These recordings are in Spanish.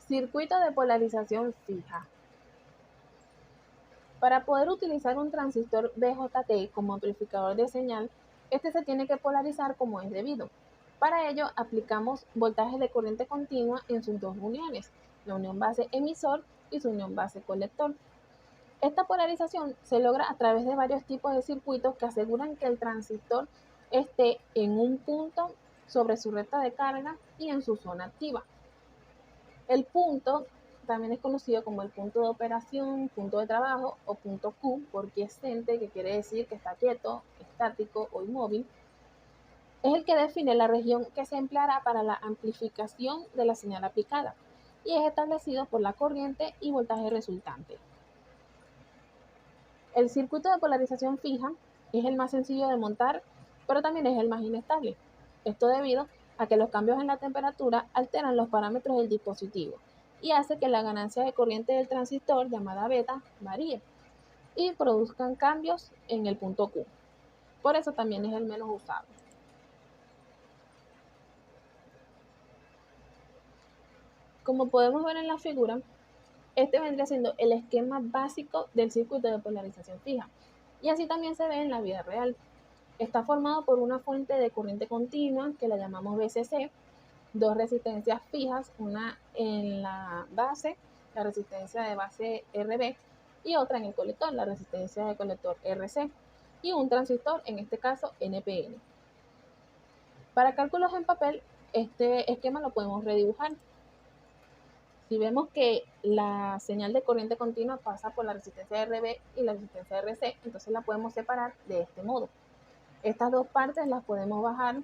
Circuito de polarización fija. Para poder utilizar un transistor BJT como amplificador de señal, este se tiene que polarizar como es debido. Para ello, aplicamos voltaje de corriente continua en sus dos uniones, la unión base emisor y su unión base colector. Esta polarización se logra a través de varios tipos de circuitos que aseguran que el transistor esté en un punto sobre su recta de carga y en su zona activa. El punto también es conocido como el punto de operación, punto de trabajo o punto Q por quiescente, que quiere decir que está quieto, estático o inmóvil. Es el que define la región que se empleará para la amplificación de la señal aplicada y es establecido por la corriente y voltaje resultante. El circuito de polarización fija es el más sencillo de montar, pero también es el más inestable. Esto debido a que los cambios en la temperatura alteran los parámetros del dispositivo y hace que la ganancia de corriente del transistor, llamada beta, varíe y produzcan cambios en el punto Q. Por eso también es el menos usado. Como podemos ver en la figura, este vendría siendo el esquema básico del circuito de polarización fija y así también se ve en la vida real. Está formado por una fuente de corriente continua que la llamamos VCC, dos resistencias fijas, una en la base, la resistencia de base RB, y otra en el colector, la resistencia de colector RC, y un transistor, en este caso NPN. Para cálculos en papel, este esquema lo podemos redibujar. Si vemos que la señal de corriente continua pasa por la resistencia RB y la resistencia RC, entonces la podemos separar de este modo. Estas dos partes las podemos bajar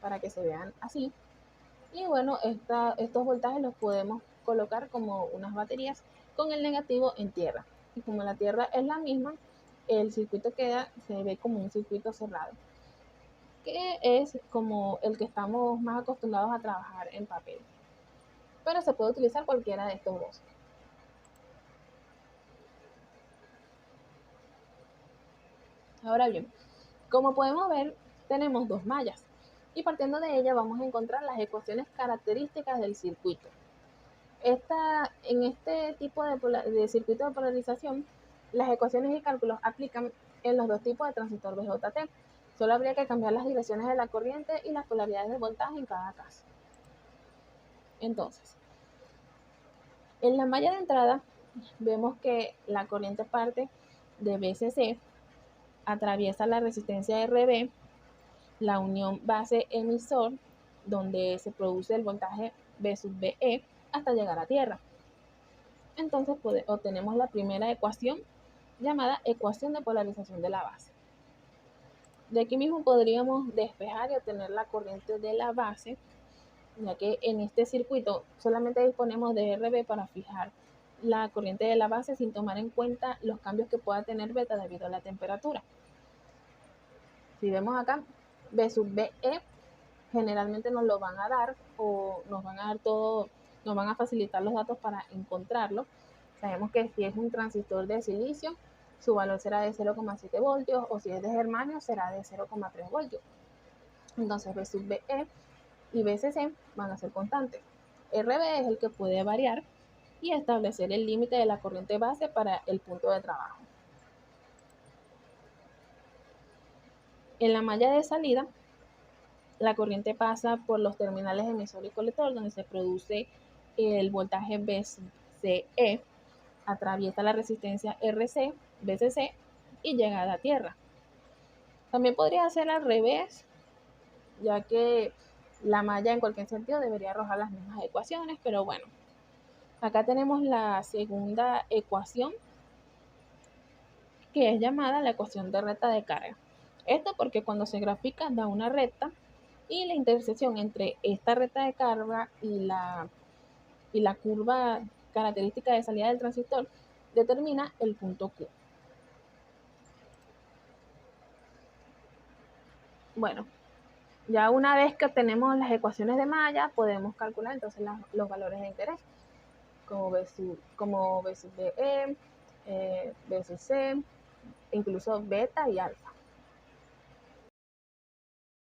para que se vean así. Y bueno, estos voltajes los podemos colocar como unas baterías con el negativo en tierra. Y como la tierra es la misma, el circuito se ve como un circuito cerrado, que es como el que estamos más acostumbrados a trabajar en papel. Pero se puede utilizar cualquiera de estos dos. Ahora bien, como podemos ver, tenemos dos mallas y partiendo de ella vamos a encontrar las ecuaciones características del circuito. En este tipo de circuito de polarización, las ecuaciones y cálculos aplican en los dos tipos de transistor BJT. Solo habría que cambiar las direcciones de la corriente y las polaridades de voltaje en cada caso. Entonces, en la malla de entrada vemos que la corriente parte de VCC, atraviesa la resistencia RB, la unión base emisor, donde se produce el voltaje V sub BE, hasta llegar a tierra. Entonces obtenemos la primera ecuación llamada ecuación de polarización de la base. De aquí mismo podríamos despejar y obtener la corriente de la base, ya que en este circuito solamente disponemos de RB para fijar la corriente de la base sin tomar en cuenta los cambios que pueda tener beta debido a la temperatura. Si vemos acá, B sub BE generalmente nos lo van a dar o nos van a facilitar los datos para encontrarlo. Sabemos que si es un transistor de silicio, su valor será de 0,7 voltios o si es de germanio será de 0,3 voltios. Entonces B sub BE y BCC van a ser constantes. RB es el que puede variar y establecer el límite de la corriente base para el punto de trabajo. En la malla de salida, la corriente pasa por los terminales emisor y colector donde se produce el voltaje VCE, atraviesa la resistencia RC, VCC y llega a la tierra. También podría ser al revés, ya que la malla en cualquier sentido debería arrojar las mismas ecuaciones, pero bueno. Acá tenemos la segunda ecuación, que es llamada la ecuación de recta de carga. Esto porque cuando se grafica da una recta y la intersección entre esta recta de carga y la curva característica de salida del transistor determina el punto Q. Bueno, ya una vez que obtenemos las ecuaciones de malla, podemos calcular entonces los valores de interés, como B sub BE, B sub C, incluso beta y alfa.